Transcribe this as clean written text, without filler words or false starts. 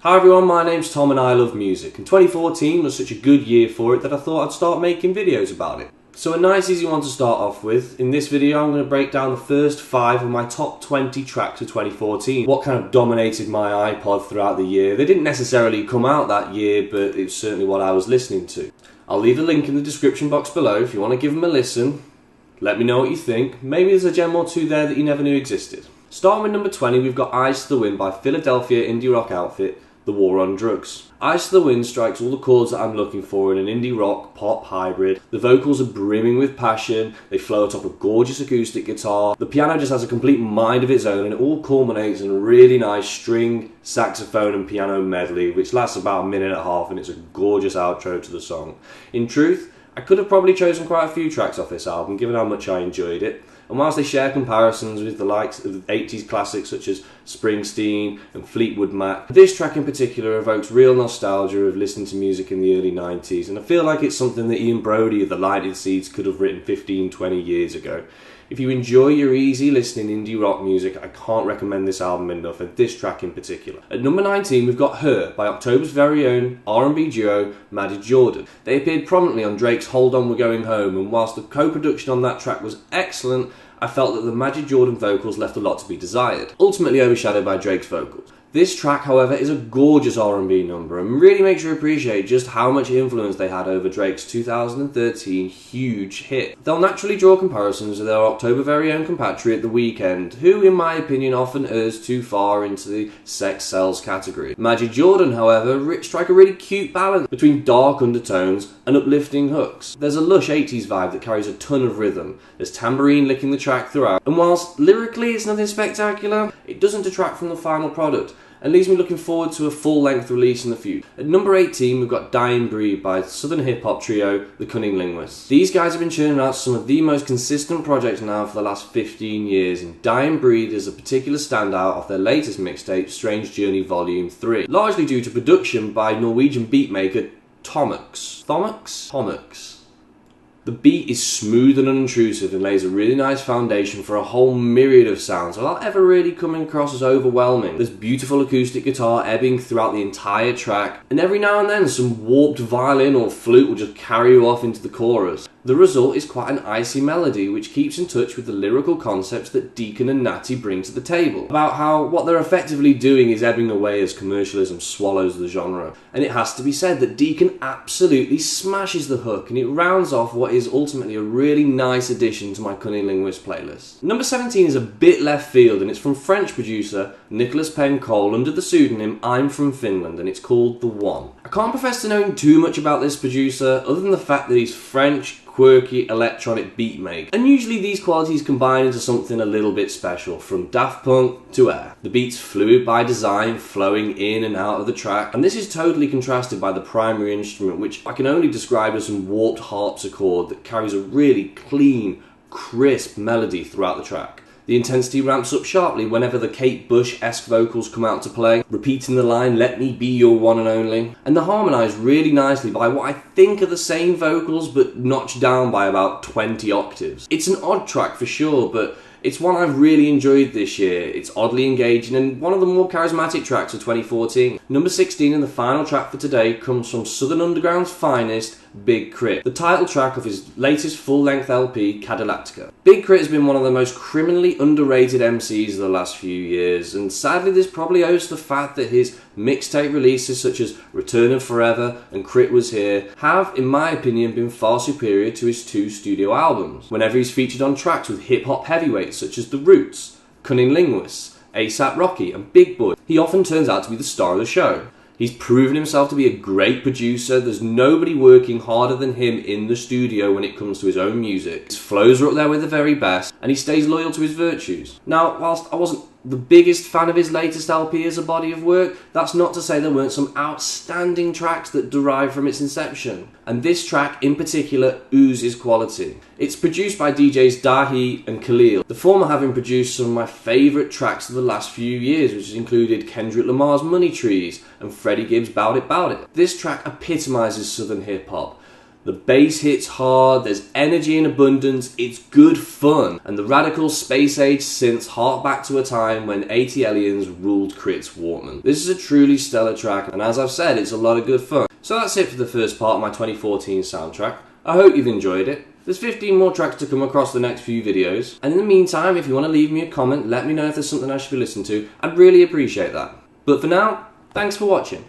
Hi everyone, my name's Tom and I love music, and 2014 was such a good year for it that I thought I'd start making videos about it. So a nice easy one to start off with. In this video I'm going to break down the first 5 of my top 20 tracks of 2014. What kind of dominated my iPod throughout the year. They didn't necessarily come out that year, but it's certainly what I was listening to. I'll leave a link in the description box below if you want to give them a listen. Let me know what you think. Maybe there's a gem or two there that you never knew existed. Starting with number 20, we've got Eyes to the Wind by Philadelphia indie rock outfit The War on Drugs. Eyes to the Wind strikes all the chords that I'm looking for in an indie rock pop hybrid. The vocals are brimming with passion, they flow atop a gorgeous acoustic guitar, the piano just has a complete mind of its own, and it all culminates in a really nice string, saxophone and piano medley which lasts about a minute and a half, and it's a gorgeous outro to the song. In truth, I could have probably chosen quite a few tracks off this album given how much I enjoyed it. And whilst they share comparisons with the likes of the 80s classics such as Springsteen and Fleetwood Mac, this track in particular evokes real nostalgia of listening to music in the early 90s, and I feel like it's something that Ian Broudie of the Lighted Seeds could have written 15-20 years ago. If you enjoy your easy listening indie rock music, I can't recommend this album enough, and this track in particular. At number 19 we've got Her by October's very own R&B duo Majid Jordan. They appeared prominently on Drake's Hold On We're Going Home, and whilst the co-production on that track was excellent, I felt that the Majid Jordan vocals left a lot to be desired, ultimately overshadowed by Drake's vocals. This track, however, is a gorgeous R&B number and really makes you appreciate just how much influence they had over Drake's 2013 huge hit. They'll naturally draw comparisons to their October very own compatriot The Weeknd, who in my opinion often errs too far into the sex sells category. Majid Jordan, however, strike a really cute balance between dark undertones and uplifting hooks. There's a lush 80s vibe that carries a ton of rhythm, there's tambourine licking the track throughout, and whilst lyrically it's nothing spectacular, it doesn't detract from the final product and leaves me looking forward to a full-length release in the future. At number 18 we've got Dying Breed by southern hip-hop trio The Cunning Linguists. These guys have been churning out some of the most consistent projects now for the last 15 years, and Dying Breed is a particular standout of their latest mixtape Strange Journey Volume 3, largely due to production by Norwegian beatmaker Tomux. The beat is smooth and unintrusive and lays a really nice foundation for a whole myriad of sounds without ever really coming across as overwhelming. There's beautiful acoustic guitar ebbing throughout the entire track, and every now and then some warped violin or flute will just carry you off into the chorus. The result is quite an icy melody which keeps in touch with the lyrical concepts that Deacon and Natty bring to the table, about how what they're effectively doing is ebbing away as commercialism swallows the genre. And it has to be said that Deacon absolutely smashes the hook, and it rounds off what is ultimately a really nice addition to my Cunning Linguist playlist. Number 17 is a bit left field, and it's from French producer Nicholas Penn Cole under the pseudonym I'm From Finland, and it's called The One. I can't profess to knowing too much about this producer other than the fact that he's French, quirky electronic beat maker, and usually these qualities combine into something a little bit special, from Daft Punk to Air. The beat's fluid by design, flowing in and out of the track, and this is totally contrasted by the primary instrument, which I can only describe as some warped harpsichord that carries a really clean, crisp melody throughout the track. The intensity ramps up sharply whenever the Kate Bush-esque vocals come out to play, repeating the line, "Let me be your one and only." And they're harmonised really nicely by what I think are the same vocals, but notched down by about 20 octaves. It's an odd track for sure, but it's one I've really enjoyed this year. It's oddly engaging and one of the more charismatic tracks of 2014. Number 16 and the final track for today comes from Southern Underground's finest, Big Crit, the title track of his latest full-length LP, Cadillactica. Big Crit has been one of the most criminally underrated MCs of the last few years, and sadly this probably owes to the fact that his mixtape releases such as Return of Forever and Crit Was Here have, in my opinion, been far superior to his 2 studio albums. Whenever he's featured on tracks with hip-hop heavyweights such as The Roots, Cunning Linguists, A$AP Rocky and Big Boi, he often turns out to be the star of the show. He's proven himself to be a great producer. There's nobody working harder than him in the studio when it comes to his own music. His flows are up there with the very best, and he stays loyal to his virtues. Now, whilst I wasn't the biggest fan of his latest LP as a body of work, that's not to say there weren't some outstanding tracks that derive from its inception. And this track in particular oozes quality. It's produced by DJs Dahi and Khalil, the former having produced some of my favourite tracks of the last few years, which has included Kendrick Lamar's Money Trees and Freddie Gibbs' Bout It Bout It. This track epitomises southern hip hop. The bass hits hard, there's energy in abundance, it's good fun, and the radical space-age synths hark back to a time when ATLiens ruled Crit's Walkman. This is a truly stellar track, and as I've said, it's a lot of good fun. So that's it for the first part of my 2014 soundtrack. I hope you've enjoyed it. There's 15 more tracks to come across the next few videos, and in the meantime, if you want to leave me a comment, let me know if there's something I should be listening to. I'd really appreciate that. But for now, thanks for watching.